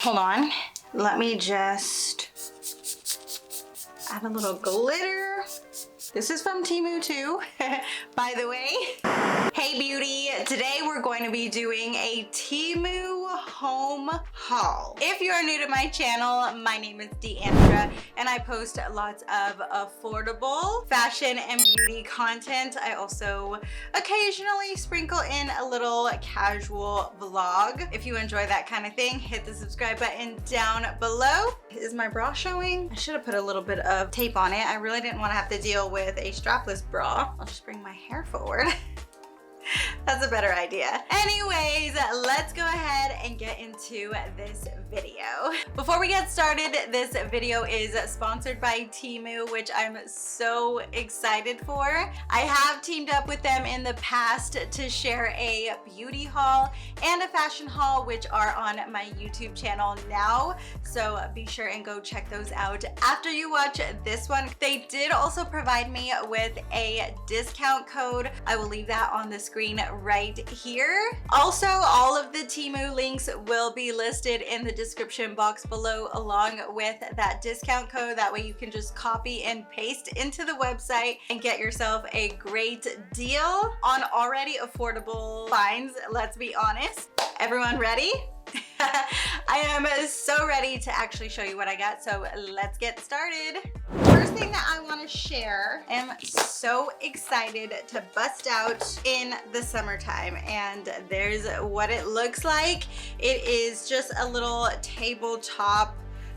Hold on, let me just add a little glitter. This is from Temu too, by the way. Hey beauty, today we're going to be doing a Temu home haul. If you're new to my channel, my name is Deandra and I post lots of affordable fashion and beauty content. I also occasionally sprinkle in a little casual vlog. If you enjoy that kind of thing, hit the subscribe button down below. Is my bra showing? I should have put a little bit of tape on it. I really didn't want to have to deal with a strapless bra. I'll just bring my hair forward. That's a better idea. Anyways, let's go ahead and get into this video. Before we get started, this video is sponsored by Temu, which I'm so excited for. I have teamed up with them in the past to share a beauty haul and a fashion haul, which are on my YouTube channel now. So be sure and go check those out after you watch this one. They did also provide me with a discount code. I will leave that on the screen right here. Also, all of the Temu links will be listed in the description box below along with that discount code. That way you can just copy and paste into the website and get yourself a great deal on already affordable finds. Let's be honest. Everyone ready? I am so ready to actually show you what I got, so let's get started. First thing that I want to share, I'm so excited to bust out in the summertime, and there's what it looks like. It is just a little tabletop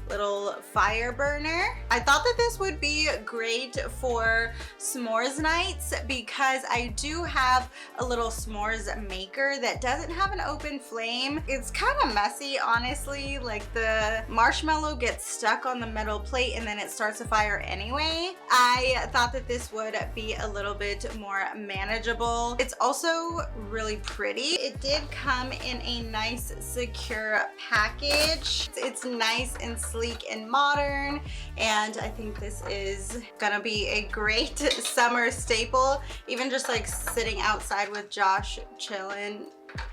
little fire burner. I thought that this would be great for s'mores nights because I do have a little s'mores maker that doesn't have an open flame. It's kind of messy, honestly. Like the marshmallow gets stuck on the metal plate and then it starts a fire anyway. I thought that this would be a little bit more manageable. It's also really pretty. It did come in a nice secure package. It's nice and sleek and modern, and I think this is gonna be a great summer staple. Even just like sitting outside with Josh, chilling,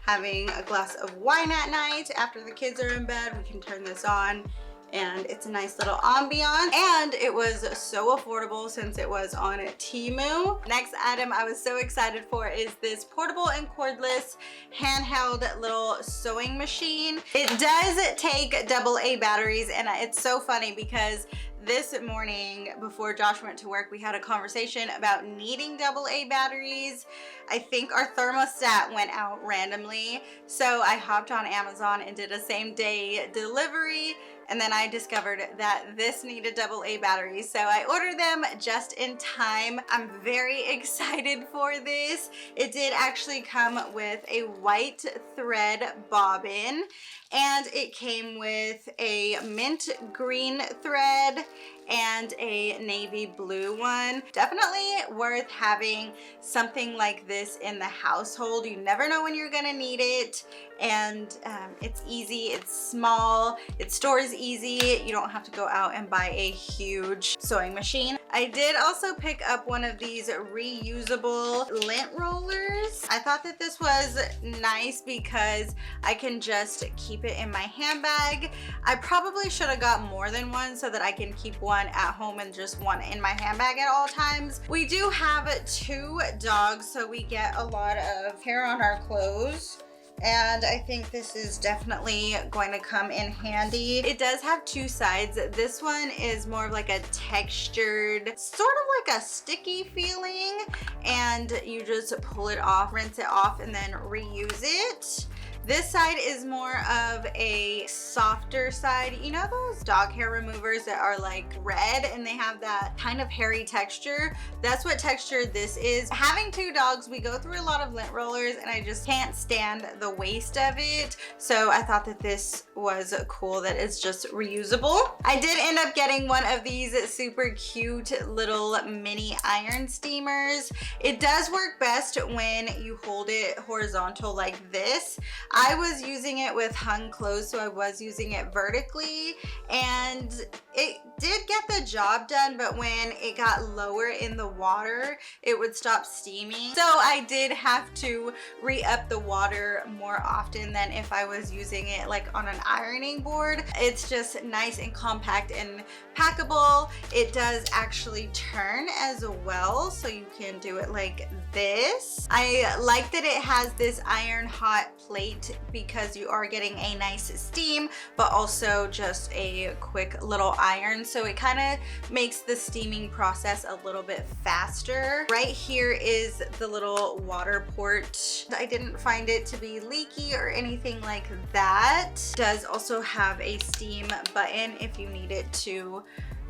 having a glass of wine at night after the kids are in bed, we can turn this on and it's a nice little ambiance, and it was so affordable since it was on Temu. Next item I was so excited for is this portable and cordless handheld little sewing machine. It does take AA batteries, and it's so funny because this morning before Josh went to work, we had a conversation about needing AA batteries. I think our thermostat went out randomly, so I hopped on Amazon and did a same-day delivery, and then I discovered that this needed AA batteries, so I ordered them just in time. I'm very excited for this. It did actually come with a white thread bobbin, and it came with a mint green thread and a navy blue one. Definitely worth having something like this in the household. You never know when you're gonna need it, and it's easy, it's small, it stores easy. You don't have to go out and buy a huge sewing machine. I did also pick up one of these reusable lint rollers. I thought that this was nice because I can just keep it in my handbag. I probably should have got more than one so that I can keep one at home and just one in my handbag at all times. We do have 2 dogs, so we get a lot of hair on our clothes, and I think this is definitely going to come in handy. It does have 2 sides. This one is more of like a textured, sort of like a sticky feeling, and you just pull it off, rinse it off, and then reuse it. This side is more of a softer side. You know those dog hair removers that are like red and they have that kind of hairy texture? That's what texture this is. Having 2 dogs, we go through a lot of lint rollers and I just can't stand the waste of it. So I thought that this was cool that it's just reusable. I did end up getting one of these super cute little mini iron steamers. It does work best when you hold it horizontal like this. I was using it with hung clothes, so I was was using it vertically, and it did get the job done, but when it got lower in the water, it would stop steaming. So I did have to re-up the water more often than if I was using it like on an ironing board. It's just nice and compact and packable. It does actually turn as well, so you can do it like this. I like that it has this iron hot plate because you are getting a nice steam, but also just a quick little iron, so it kind of makes the steaming process a little bit faster. Right here is the little water port. I didn't find it to be leaky or anything like that. It does also have a steam button if you need it to,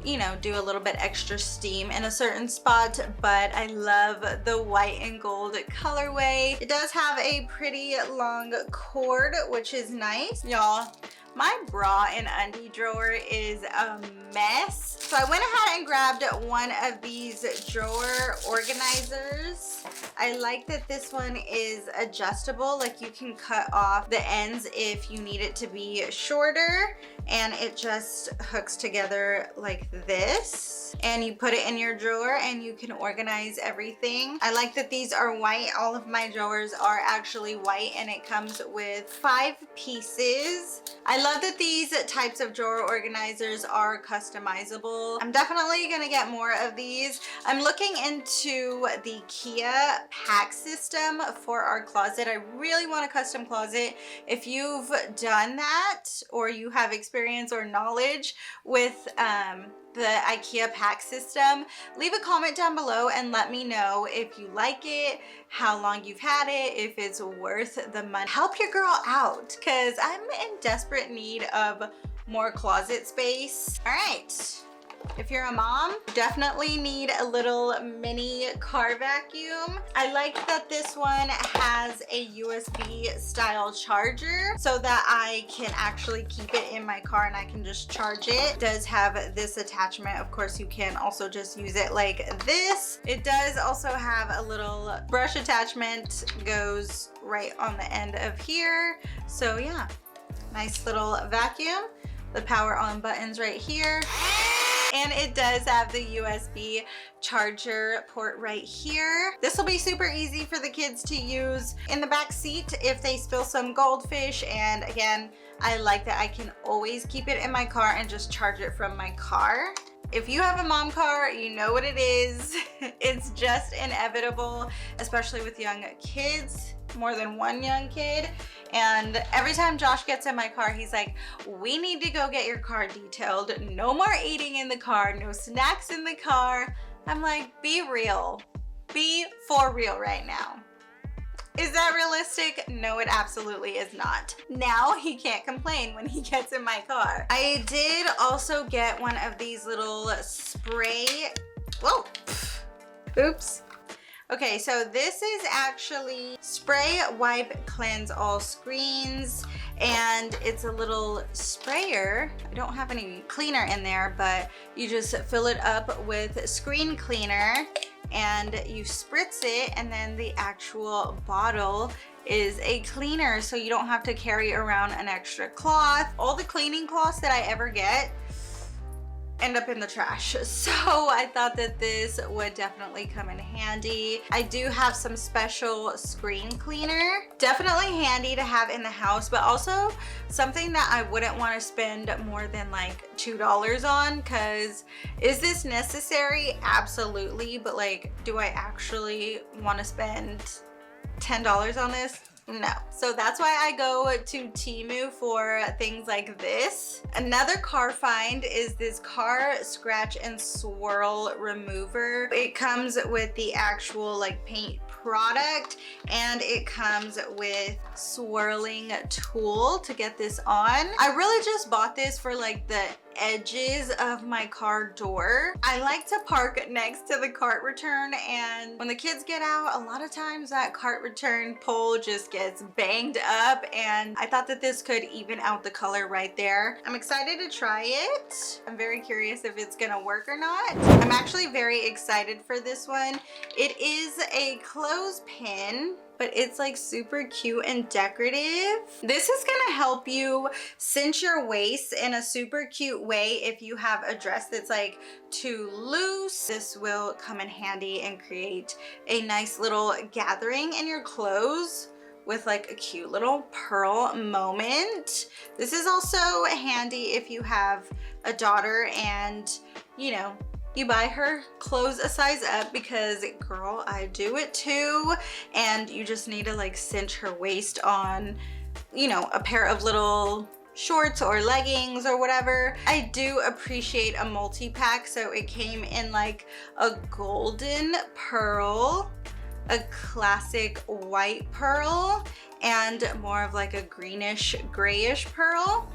you know, do a little bit extra steam in a certain spot, but I love the white and gold colorway. It does have a pretty long cord, which is nice. Y'all, my bra and undie drawer is a mess. So I went ahead and grabbed one of these drawer organizers. I like that this one is adjustable, like you can cut off the ends if you need it to be shorter, and it just hooks together like this, and you put it in your drawer and you can organize everything. I like that these are white. All of my drawers are actually white, and it comes with 5 pieces. I love that these types of drawer organizers are customizable. I'm definitely gonna get more of these. I'm looking into the Kia pack system for our closet. I really want a custom closet. If you've done that, or you have experience or knowledge with the IKEA pack system, leave a comment down below and let me know if you like it, how long you've had it, if it's worth the money. Help your girl out, because I'm in desperate need of more closet space. All right. If you're a mom, you definitely need a little mini car vacuum. I like that this one has a USB style charger so that I can actually keep it in my car and I can just charge it. It does have this attachment. Of course, you can also just use it like this. It does also have a little brush attachment, goes right on the end of here. So yeah, nice little vacuum. The power on buttons right here. And it does have the USB charger port right here. This will be super easy for the kids to use in the back seat if they spill some goldfish. And again, I like that I can always keep it in my car and just charge it from my car. If you have a mom car, you know what it is. It's just inevitable, especially with young kids, more than one young kid. And every time Josh gets in my car, he's like, we need to go get your car detailed. No more eating in the car, no snacks in the car. I'm like, be real. Be for real right now. Is that realistic? No, it absolutely is not. Now he can't complain when he gets in my car. I did also get one of these little spray, whoa, oops. Okay, so this is actually spray, wipe, cleanse all screens, and it's a little sprayer. I don't have any cleaner in there, but you just fill it up with screen cleaner and you spritz it, and then the actual bottle is a cleaner, so you don't have to carry around an extra cloth. All the cleaning cloths that I ever get end up in the trash, so I thought that this would definitely come in handy. I do have some special screen cleaner, definitely handy to have in the house, but also something that I wouldn't want to spend more than like $2 on, because is this necessary? Absolutely, but like, do I actually want to spend $10 on this? No. So that's why I go to Temu for things like this. Another car find is this car scratch and swirl remover. It comes with the actual like paint product, and it comes with swirling tool to get this on. I really just bought this for like the edges of my car door. I like to park next to the cart return, and when the kids get out, a lot of times that cart return pole just gets banged up, and I thought that this could even out the color right there. I'm excited to try it. I'm very curious if it's gonna work or not. I'm actually very excited for this one. It is a clothespin. but it's like super cute and decorative. This is gonna help you cinch your waist in a super cute way if you have a dress that's like too loose. This will come in handy and create a nice little gathering in your clothes with like a cute little pearl moment. This is also handy if you have a daughter and, you know, you buy her clothes a size up, because girl, I do it too, and you just need to like cinch her waist on, you know, a pair of little shorts or leggings or whatever. I do appreciate a multi-pack, so it came in like a golden pearl, a classic white pearl, and more of like a greenish grayish pearl.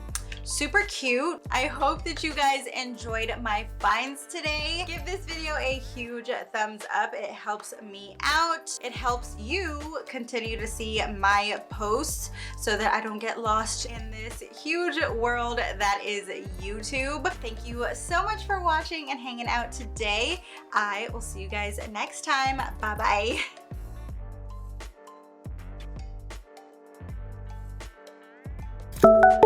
Super cute. I hope that you guys enjoyed my finds today. Give this video a huge thumbs up. It helps me out. It helps you continue to see my posts so that I don't get lost in this huge world that is YouTube. Thank you so much for watching and hanging out today. I will see you guys next time. Bye bye.